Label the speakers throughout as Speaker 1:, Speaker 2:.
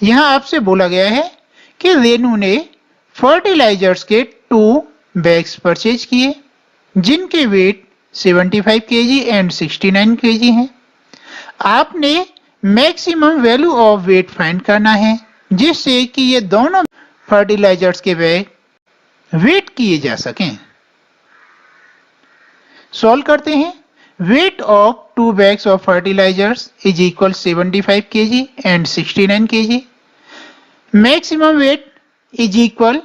Speaker 1: यहाँ आपसे बोला गया है कि रेनू ने फर्टिलाइजर्स के 2 बैग्स परचेज किए जिनके वेट 75 केजी एंड 69 केजी हैं। आपने maximum value of weight find करना है जिससे कि ये दोनों फर्टिलाइजर्स के बैग वेट किए जा सकें। सॉल्व करते हैं। Weight of 2 bags of fertilizers is equal 75 kg and 69 kg. Maximum weight is equal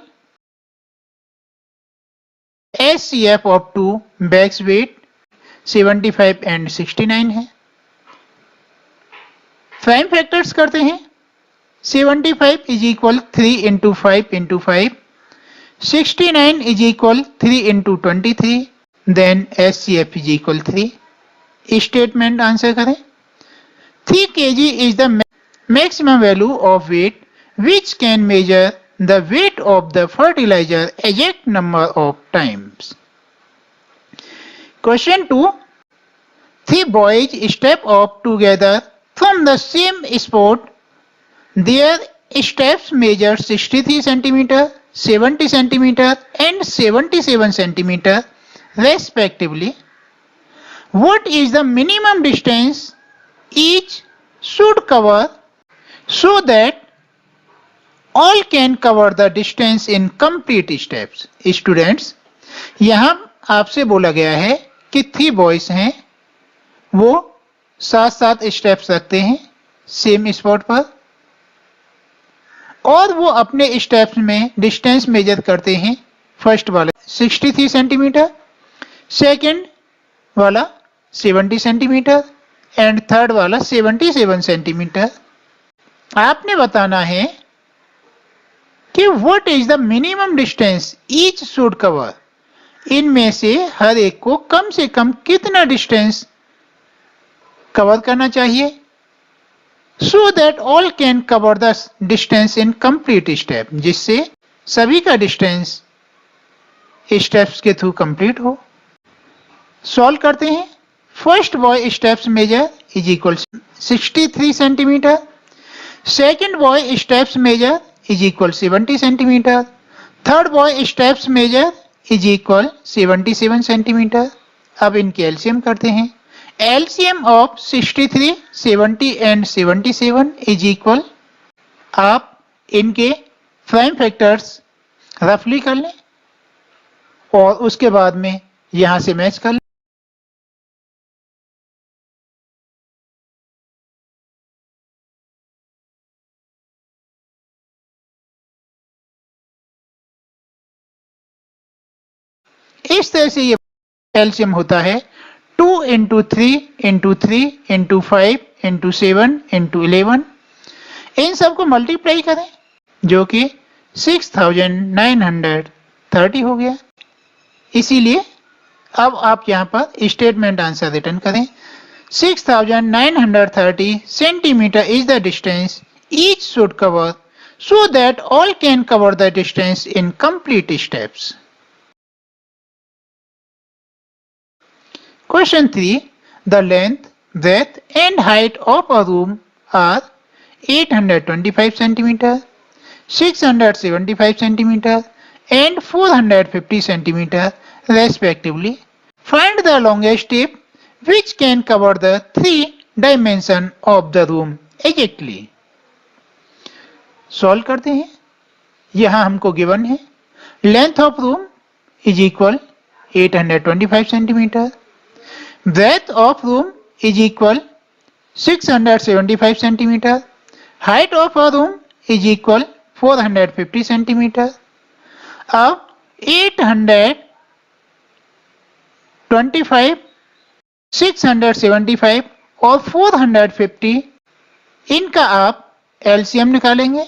Speaker 1: SCF of 2 bags weight 75 and 69 है। प्राइम फैक्टर्स करते हैं। 75 is equal 3 into 5 into 5. 69 is equal 3 into 23. Then SCF is equal 3. Statement answer करें। 3 kg is the maximum value of weight which can measure the weight of the fertilizer exact number of times. Question 2. 3 boys step up together from the same spot. Their steps measure 63 cm, 70 cm and 77 cm respectively. What is the minimum distance each should cover so that all can cover the distance in complete steps? Students, यहाँ आपसे बोला गया है कि 3 boys हैं, वो 7-7 steps रखते हैं सेम स्पॉट पर और वो अपने स्टेप्स में डिस्टेंस मेजर करते हैं। फर्स्ट वाला 63 सेंटीमीटर, सेकेंड वाला 70 सेंटीमीटर एंड थर्ड वाला 77 सेंटीमीटर। आपने बताना है कि what is the minimum distance each should cover. इनमें से हर एक को कम से कम कितना डिस्टेंस कवर करना चाहिए so that all can cover the distance in complete step, जिससे सभी का डिस्टेंस स्टेप्स के थ्रू कंप्लीट हो। सॉल्व करते हैं। First boy steps measure is equal 63 centimeter, second boy steps measure is equal 70 centimeter, third boy steps measure is equal 77 centimeter. अब इनके LCM करते हैं। LCM of 63, 70 and 77 is equal, आप इनके प्राइम फैक्टर्स रफली कर लें और उसके बाद में यहां से मैच कर लें। इस तरह से ये एलसीएम होता है 2 into 3 into 3 into 5 into 7 into 11। इन सबको मल्टीप्लाई करें जो कि 6930 हो गया। इसीलिए अब आप यहाँ पर स्टेटमेंट आंसर रिटर्न करें। 6930 centimetre is the distance each should cover so that all can cover the distance in complete steps. Question 3. The length, breadth and height of a room are 825 cm, 675 cm and 450 cm respectively. Find the longest tape which can cover the 3 dimensions of the room exactly. Solve करते हैं। यहाँ हमको given है length of room is equal 825 centimeter, breadth of room is equal 675 centimeter, height of a room is equal 450 centimeter. अब 825, 675 और 450 इनका आप LCM निकालेंगे।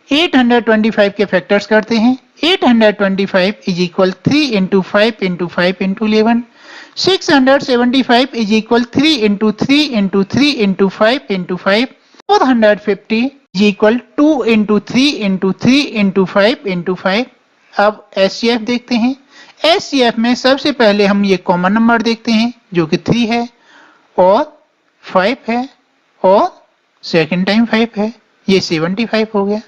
Speaker 1: 825 के फैक्टर्स करते हैं। 825 is equal 3 into 5 into 5 into 11, 675 is equal 3 into 3 into 3 into 5 into 5, 450 is equal 2 into 3 into 3 into 5 into 5। अब HCF देखते हैं। एचसीएफ में सबसे पहले हम ये कॉमन नंबर देखते हैं जो कि 3 है और 5 है और सेकेंड टाइम 5 है, ये 75 हो गया।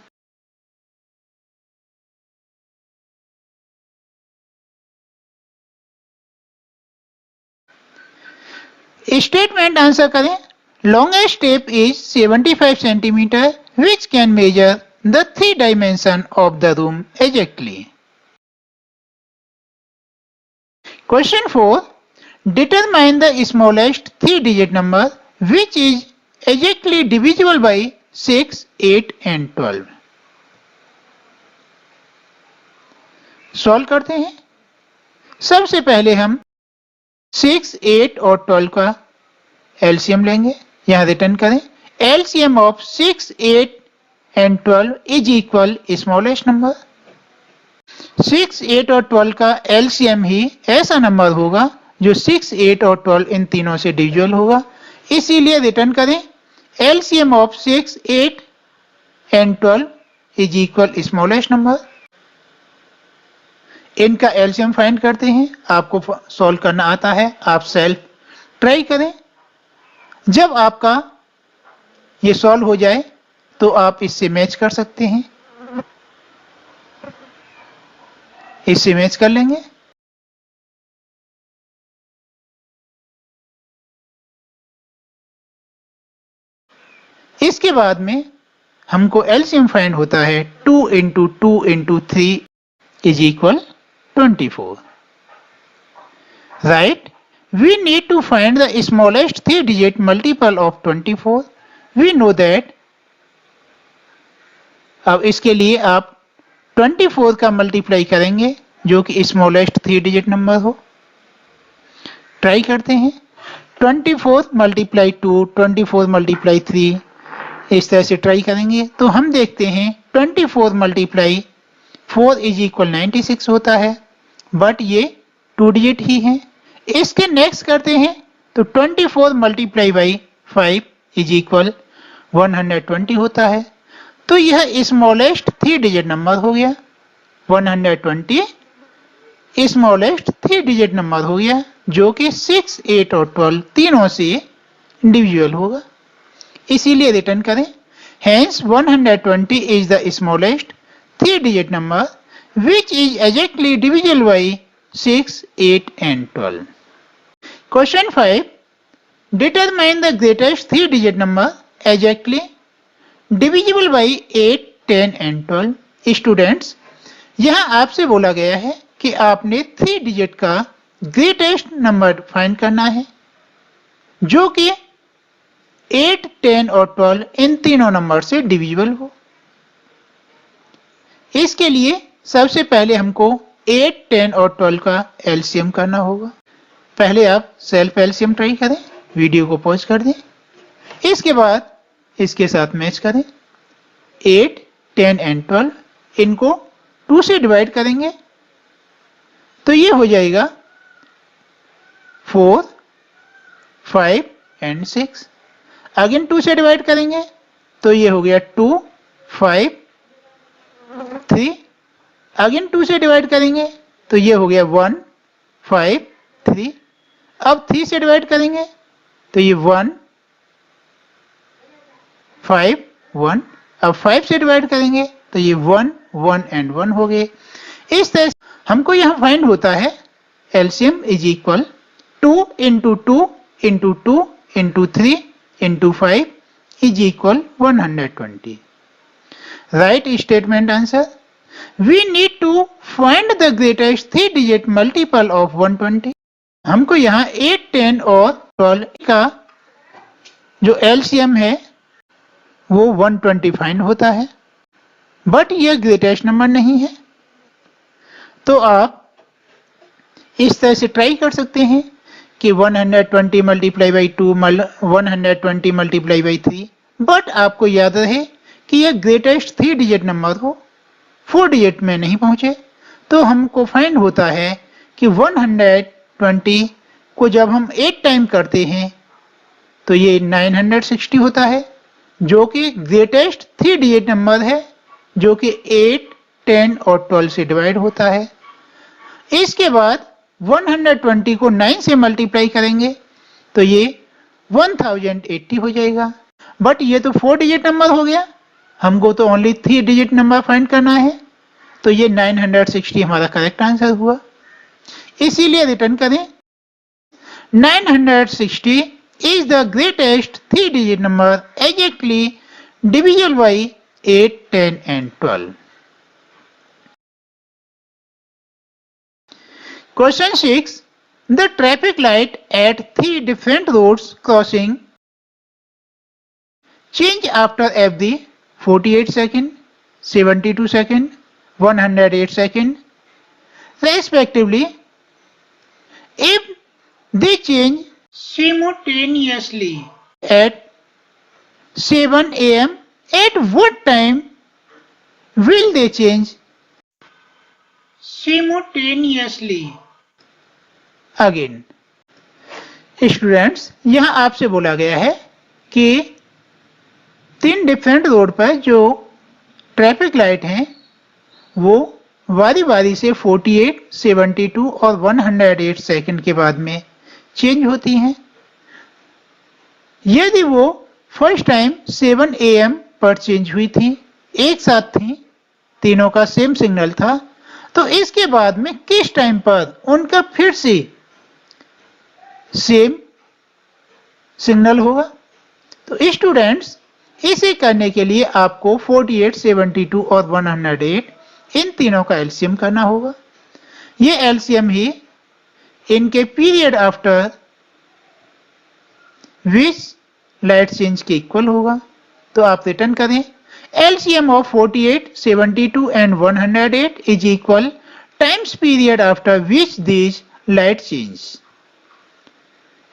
Speaker 1: स्टेटमेंट आंसर करें। Longest step is 75 centimetre which can measure the three dimension of the room exactly. Question 4. Determine the smallest three-digit number which is exactly divisible by 6, 8 and 12. Solve करते हैं। सबसे पहले हम 6, 8 और 12 का एलसीएम लेंगे। यहां रिटर्न करें। LCM of 6, 8 and 12 is equal smallest number। 6, 8 और 12 का एलसीएम ही ऐसा नंबर होगा जो 6, 8 और 12 इन तीनों से डिविजिबल होगा। इसीलिए रिटर्न करें। LCM of 6, 8 and 12 is equal smallest number. इनका एलसीएम फाइंड करते हैं। आपको सॉल्व करना आता है, आप सेल्फ ट्राई करें। जब आपका ये सॉल्व हो जाए तो आप इससे मैच कर सकते हैं। इससे मैच कर लेंगे। इसके बाद में हमको एलसीएम फाइंड होता है 2 into 2 into 3 is equal 24। Right, we need to find the smallest three digit multiple of 24। We know that. अब इसके लिए आप 24 का मल्टीप्लाई करेंगे जो कि स्मॉलेस्ट थ्री डिजिट नंबर हो। ट्राई करते हैं। 24 मल्टीप्लाई 2, 24 मल्टीप्लाई 3, इस तरह से ट्राई करेंगे तो हम देखते हैं 24 मल्टीप्लाई 4 इज इक्वल 96 होता है, बट ये 2 डिजिट ही है। इसके नेक्स्ट करते हैं तो 24 मल्टीप्लाई बाई 5 इज इक्वल 120 होता है। तो यह स्मॉलेस्ट थ्री डिजिट नंबर हो गया। 120 स्मॉलेस्ट थ्री डिजिट नंबर हो गया जो कि 6, 8 और 12 तीनों से डिविजिबल होगा। इसीलिए रिटर्न करें। Hence 120 is the smallest three digit number which is exactly divisible by 6, 8 and 12. Question 5. Determine the greatest three digit number exactly divisible by 8, 10 and 12. Students, यहाँ आपसे बोला गया है कि आपने थ्री डिजिट का ग्रेटेस्ट नंबर फाइंड करना है जो कि 8, 10 और 12 इन तीनों नंबर से डिविजिबल हो। इसके लिए सबसे पहले हमको 8, 10 और 12 का एलसीएम करना होगा। पहले आप सेल्फ एलसीएम ट्राई करें, वीडियो को पॉज कर दें। इसके बाद इसके साथ मैच करें। 8, 10 एंड 12 इनको 2 से डिवाइड करेंगे तो ये हो जाएगा 4, 5 एंड 6। अगेन 2 से डिवाइड करेंगे तो ये हो गया 2, 5, 3। अगेन 2 से डिवाइड करेंगे तो ये हो गया 1, 5, 3। अब 3 से डिवाइड करेंगे तो ये 1, 5, 1। अब 5 से डिवाइड करेंगे तो ये 1, 1 एंड 1 हो गए। इस तरह हमको यहाँ फाइंड होता है LCM is equal 2 into 2 into 2 into 3 into 5 is equal 120। Right statement answer. We need to find the greatest three digit multiple of 120। हमको यहाँ 8, 10 और 12 का जो एलसीएम है वो 120 फाइंड होता है, बट यह ग्रेटेस्ट नंबर नहीं है। तो आप इस तरह से ट्राई कर सकते हैं कि 120 multiply by 2, 120 multiply by 3, but आपको याद रहे कि यह ग्रेटेस्ट थ्री डिजिट नंबर हो, 4 डिजिट में नहीं पहुंचे। तो हमको फाइंड होता है कि 120 को जब हम 8 टाइम करते हैं तो ये 960 होता है जो कि ग्रेटेस्ट थ्री डिजिट नंबर है जो कि 8, 10 और 12 से डिवाइड होता है। इसके बाद 120 को 9 से मल्टीप्लाई करेंगे तो ये 1080 हो जाएगा, बट ये तो 4 डिजिट नंबर हो गया हमको तो ओनली 3 डिजिट नंबर फाइंड करना है, तो ये 960 हमारा करेक्ट आंसर हुआ। इसीलिए रिटर्न करें 960 is the greatest 3 digit number exactly divisible by 8, 10 and 12. Question 6. The traffic light at 3 different roads crossing change after every 48 second, 72 second, 108 second respectively if they change simultaneously at 7 a.m. At what time will they change simultaneously? Again, students यहाँ आपसे बोला गया है कि 3 different road पर जो traffic light हैं वो बारी बारी से 48, 72 और 108 सेकंड के बाद में चेंज होती हैं। यदि वो फर्स्ट टाइम 7 AM पर चेंज हुई थी, एक साथ थी, तीनों का सेम सिग्नल था, तो इसके बाद में किस टाइम पर उनका फिर से सेम सिग्नल होगा? तो स्टूडेंट्स इसे करने के लिए आपको 48, 72 और 108 इन तीनों का एलसीएम करना होगा। ये एलसीएम ही इनके period after which light change के इक्वल होगा। तो आप रिटर्न करें LCM of 48, 72 and 108 is equal times period after which these light change.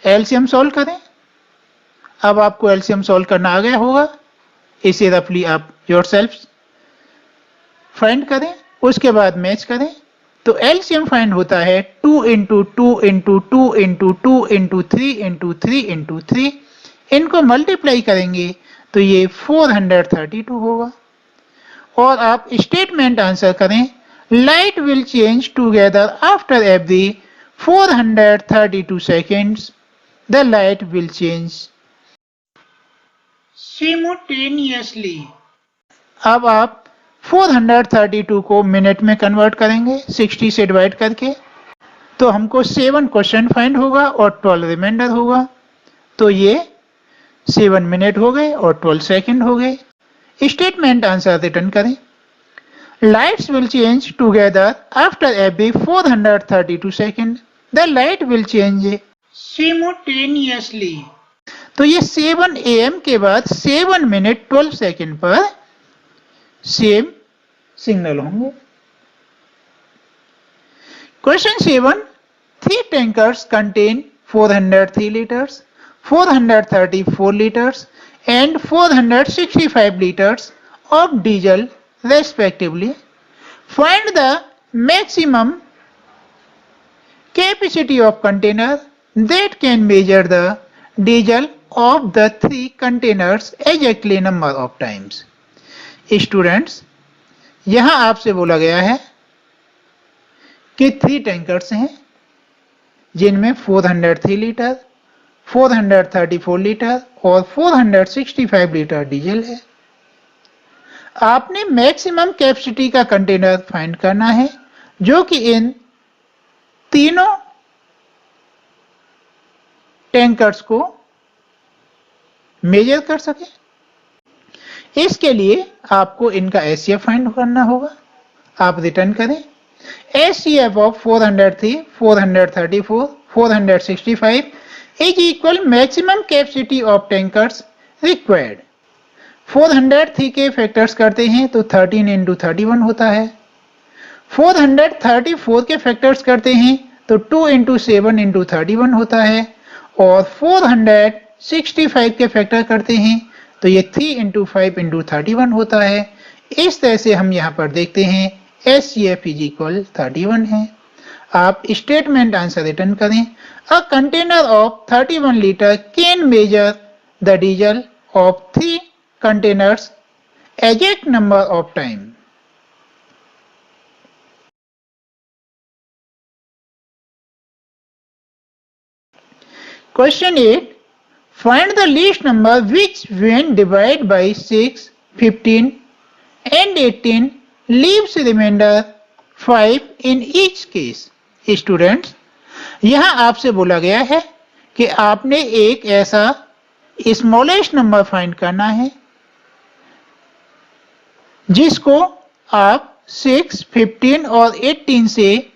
Speaker 1: LCM solve करें। अब आपको LCM सॉल्व करना आ गया होगा, इसे रफली आप योरसेल्फ फाइंड करें, उसके बाद मैच करें। तो LCM फाइंड होता है 2 into 2 into 2 into 2 into 3 into 3 into 3, इनको मल्टीप्लाई करेंगे तो ये 432 होगा। और आप स्टेटमेंट आंसर करें light will change together after every 432 seconds the light will change simultaneously। अब आप 432 को मिनट में कन्वर्ट करेंगे 60 से डिवाइड करके, तो हमको 7 क्वेश्चन फाइंड होगा और 12 रिमाइंडर होगा। तो ये 7 मिनट हो गए और 12 सेकंड हो गए। स्टेटमेंट आंसर रिटर्न करें lights will change together after every 432 second the light will change simultaneously. तो ये 7 AM के बाद 7 मिनट 12 सेकंड पर सेम सिग्नल होंगे। Question 7, 3 tankers contain 403 liters, 434 liters and 465 liters of diesel respectively. Find the maximum capacity of container that can measure the diesel of the 3 containers exactly number of times. Students यहां आपसे बोला गया है कि 3 tankers हैं जिनमें 403 litre, 434 litre और 465 litre diesel है। आपने मैक्सिमम कैपेसिटी का कंटेनर फाइंड करना है जो कि इन तीनों टैंकर्स को मेजर कर सके। इसके लिए आपको इनका एचसीएफ फाइंड करना होगा। आप रिटर्न करें HCF of 403, 434, 465 is equal maximum capacity of tankers required. 403 के फैक्टर्स करते हैं तो 13 into 31 होता है। 434 के फैक्टर्स करते हैं तो 2 into 7 into 31 होता है और 465 के फैक्टर करते हैं तो ये 3 into 5 into 31 होता है। इस तरह से हम यहाँ पर देखते हैं HCF इज इक्वल 31 है। आप स्टेटमेंट आंसर रिटर्न करें a container of 31 litre can measure the diesel of 3 containers exact number of time. Question 8. Find the least number which when divided by 6 15 and 18 leaves remainder 5 in each case. Students, यहाँ आपसे बोला गया है कि आपने एक ऐसा स्मॉलेस्ट नंबर फाइंड करना है जिसको आप 6, 15 और 18 से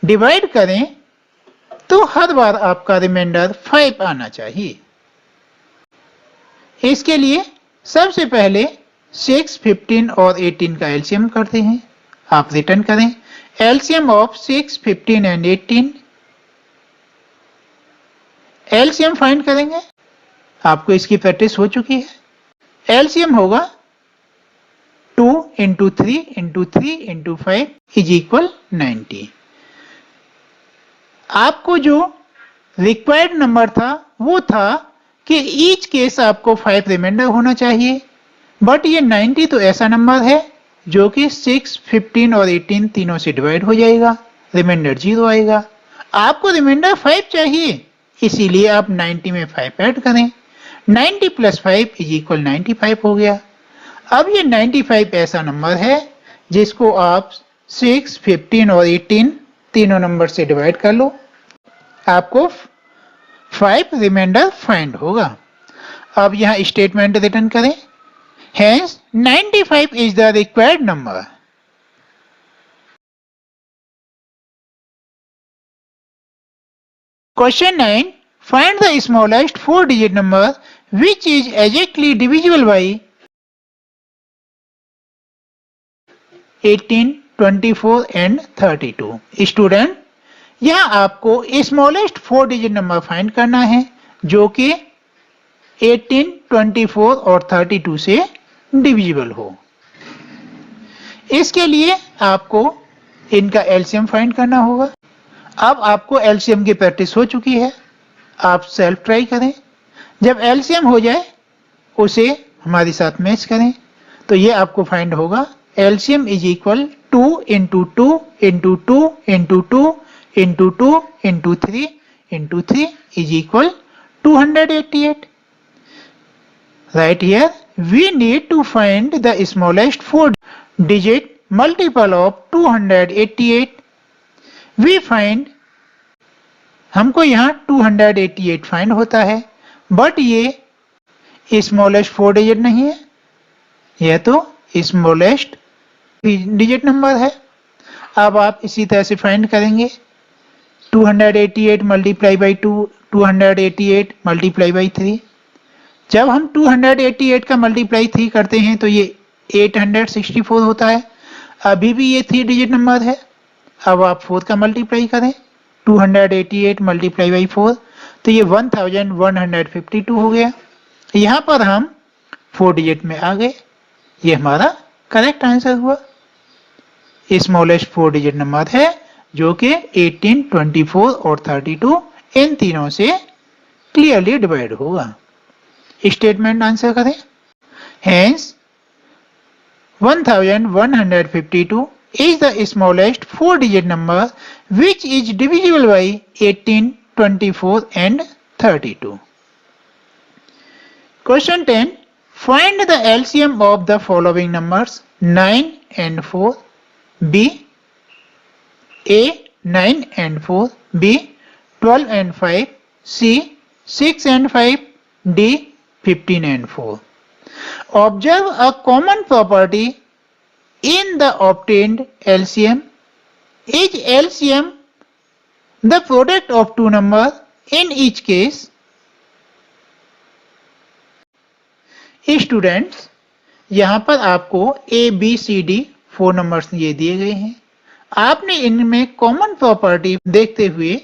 Speaker 1: डिवाइड करें तो हर बार आपका रिमाइंडर 5 आना चाहिए। इसके लिए सबसे पहले 6, 15 और 18 का एलसीएम करते हैं। आप रिटर्न करें LCM of 6, 15 and 18। LCM find करेंगे, आपको इसकी प्रैक्टिस हो चुकी है। एलसीएम होगा 2 into 3 into 3 into 5 is equal 90। आपको जो रिक्वायर्ड नंबर था वो था कि ईच केस आपको 5 रिमाइंडर होना चाहिए, बट ये 90 तो ऐसा नंबर है जो कि 6, 15 और 18 तीनों से डिवाइड हो जाएगा, रिमाइंडर 0 आएगा। आपको रिमाइंडर 5 चाहिए, इसीलिए आप 90 में 5 ऐड करें। 90 + 5 = 95 हो गया। अब ये 95 ऐसा नंबर है जिसको आप 6, 15 और 18 तीनों नंबर से डिवाइड कर लो, आपको 5 रिमाइंडर फाइंड होगा। अब यहाँ स्टेटमेंट रिटर्न करें, hence 95 is the required number। Question 9, find the smallest 4-digit number which is exactly divisible by 18, 24 and 32। Student, यहाँ आपको स्मॉलेस्ट 4-digit नंबर फाइंड करना है जो कि 18, 24 और 32 से डिविजिबल हो। इसके लिए आपको इनका एलसीएम फाइंड करना होगा। अब आपको एलसीएम की प्रैक्टिस हो चुकी है, आप सेल्फ ट्राई करें। जब एलसीएम हो जाए उसे हमारे साथ मैच करें तो ये आपको फाइंड होगा LCM = 2 into 2 into 2 into 2 into 2 into 3 into 3 = 288। Right here we need to find the smallest 4-digit multiple of 288। We find, हमको यहाँ 288 फाइंड होता है, बट ये स्मॉलेस्ट 4-digit नहीं है, यह तो स्मॉलेस्ट डिजिट नंबर है। अब आप इसी तरह से फाइंड करेंगे 288 मल्टीप्लाई बाई 2, 288 मल्टीप्लाई बाई 3। जब हम 288 का मल्टीप्लाई 3 करते हैं तो ये 864 होता है। अभी भी ये 3-digit नंबर है। अब आप 4 का मल्टीप्लाई करें 288 मल्टीप्लाई बाई 4 तो ये 1152 हो गया। यहाँ पर हम 4-digit में आ गए, ये हमारा करेक्ट आंसर हुआ। स्मॉलेस्ट 4-digit नंबर है जो कि 18, 24 और 32 इन तीनों से क्लियरली डिवाइड होगा। स्टेटमेंट आंसर करें, hence 1152 is the smallest 4-digit number which is divisible by 18, 24 and 32। Question 10, find the LCM of the following numbers 9 and 4, B A 9 and 4, B 12 and 5, C 6 and 5, D 15 and 4। Observe a common property in the obtained LCM. Is LCM the product of two numbers in each case? Students, यहाँ पर आपको A, B, C, D 4 numbers ये दिए गए हैं। आपने इनमें common property देखते हुए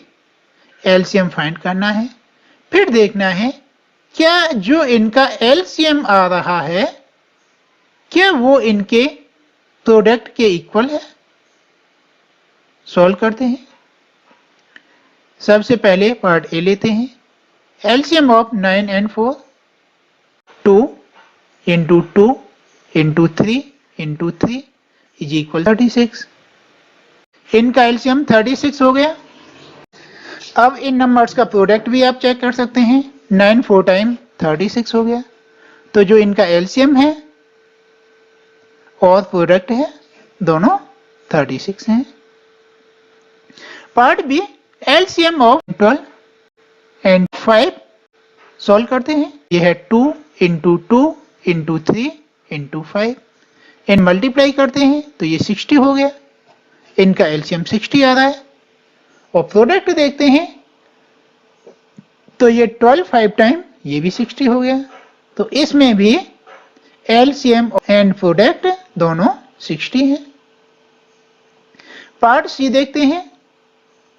Speaker 1: एलसीएम फाइंड करना है। फिर देखना है क्या जो इनका एलसीएम आ रहा है क्या वो इनके प्रोडक्ट के इक्वल है। सॉल्व करते हैं। सबसे पहले पार्ट ए लेते हैं। LCM of 9 and 4 2 into 2 into 3 into 3 is equal 36। इनका एलसीएम 36 हो गया। अब इन नंबर्स का प्रोडक्ट भी आप चेक कर सकते हैं। 9 4 टाइम 36 हो गया। तो जो इनका एलसीएम है और प्रोडक्ट है, दोनों 36 हैं। Part B, LCM of 12 and 5 solve करते हैं। ये है 2 इंटू 2 इंटू 3 इंटू 5, इन मल्टीप्लाई करते हैं तो ये 60 हो गया। इनका एलसीएम 60 आ रहा है। और प्रोडक्ट देखते हैं तो ये 12 5 टाइम, ये भी 60 हो गया। तो इसमें भी एलसीएम एंड प्रोडक्ट दोनों 60 हैं। पार्ट सी देखते हैं,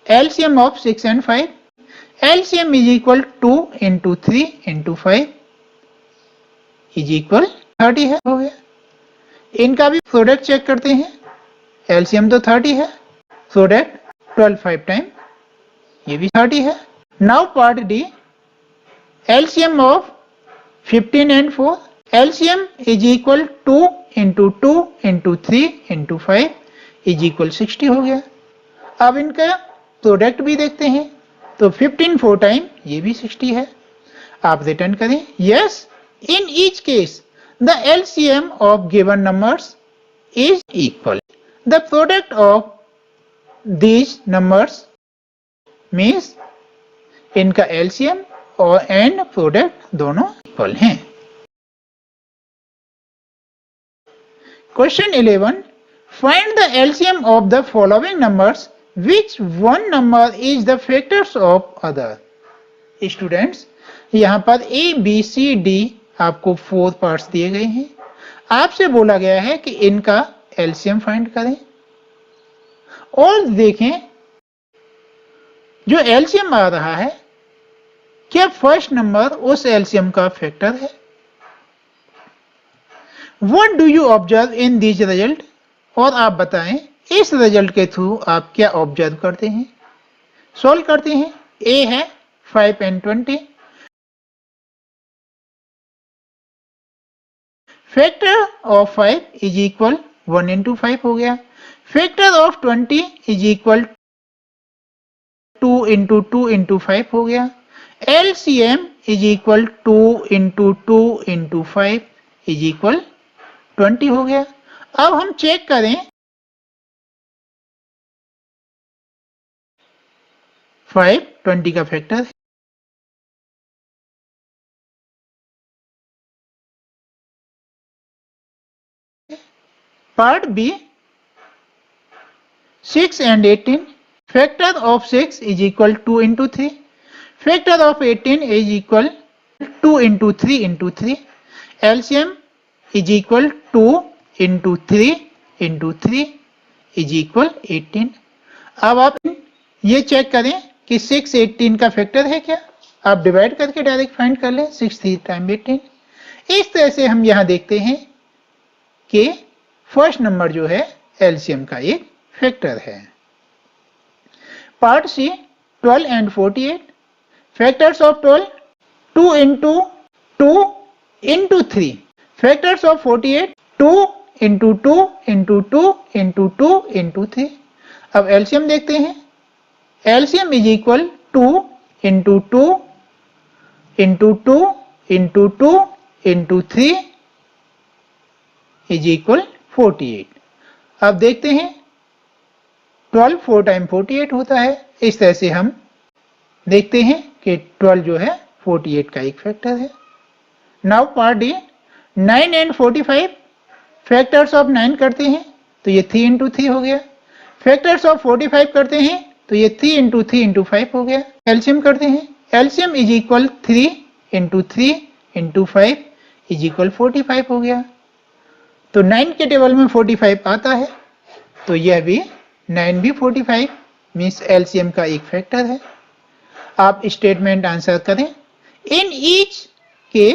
Speaker 1: LCM of 6 and 5। LCM is equal 2 into 3 into 5 is equal 30 है, हो गया। इनका भी प्रोडक्ट चेक करते हैं। एलसीएम तो 30 है, प्रोडक्ट 12 5 टाइम, ये भी 30 है। Now part D, LCM of 15 and 4। LCM is equal 2 into 2 into 3 into 5 is equal 60 हो गया। अब इनका प्रोडक्ट भी देखते हैं तो 15 4 टाइम, ये भी 60 है। आप रिटर्न करें। Yes, in each case the LCM of given numbers is equal. The product of these numbers means इनका एलसीएम और एंड प्रोडक्ट दोनों इक्वल हैं। Question 11, find the LCM of the following numbers, which one number is the factors of other। Students, यहाँ पर A, B, C, D आपको 4 parts दिए गए हैं। आपसे बोला गया है कि इनका एलसीएम फाइंड करें और देखें जो एलसीएम आ रहा है क्या फर्स्ट नंबर उस एलसीएम का फैक्टर है। What do you observe in these result? और आप बताएं इस रिजल्ट के थ्रू आप क्या ऑब्जर्व करते हैं। सॉल्व करते हैं। ए है 5 and 20। Factor of 5 is equal 1 into 5 हो गया। Factor of 20 is equal 2 into 2 into 5 हो गया। LCM is equal 2 into 2 into 5 is equal 20 हो गया। अब हम चेक करें 5 20 का फैक्टर है। Part B, 6 and 18। Factor of 6 is equal 2 into 3। Factor of 18 is equal 2 into 3 into 3। LCM is equal 2 into 3 into 3 is equal 18। अब आप ये चेक करें कि 6 18 का फैक्टर है क्या। आप डिवाइड करके डायरेक्ट फाइंड कर लें। 6 3 टाइम 18। इस तरह से हम यहां देखते हैं कि फर्स्ट नंबर जो है एलसीएम का एक फैक्टर है। Part C, 12 and 48। Factors of 12, 2 into 2 into 3। Factors of 48, 2 into 2 into 2 into 2 into 3। अब एलसीएम देखते हैं। LCM is equal 2 into 2 into 2 into 2 into 3 is equal 48। अब देखते हैं 12 4 टाइम 48 होता है। इस तरह से हम देखते हैं कि 12 जो है 48 का एक फैक्टर है। Now part D, 9 and 45। Factors of 9 करते हैं तो ये 3 इंटू 3 हो गया। फैक्टर्स ऑफ 45 करते हैं तो ये 3 इंटू 3 इंटू 5 हो गया। एलसीएम करते हैं। LCM is equal 3 into 3 into 5 is equal 45 हो गया। तो 9 के टेबल में 45 आता है तो यह भी 9 भी 45 मीन्स एलसीएम का एक फैक्टर है। आप स्टेटमेंट आंसर करें। In each case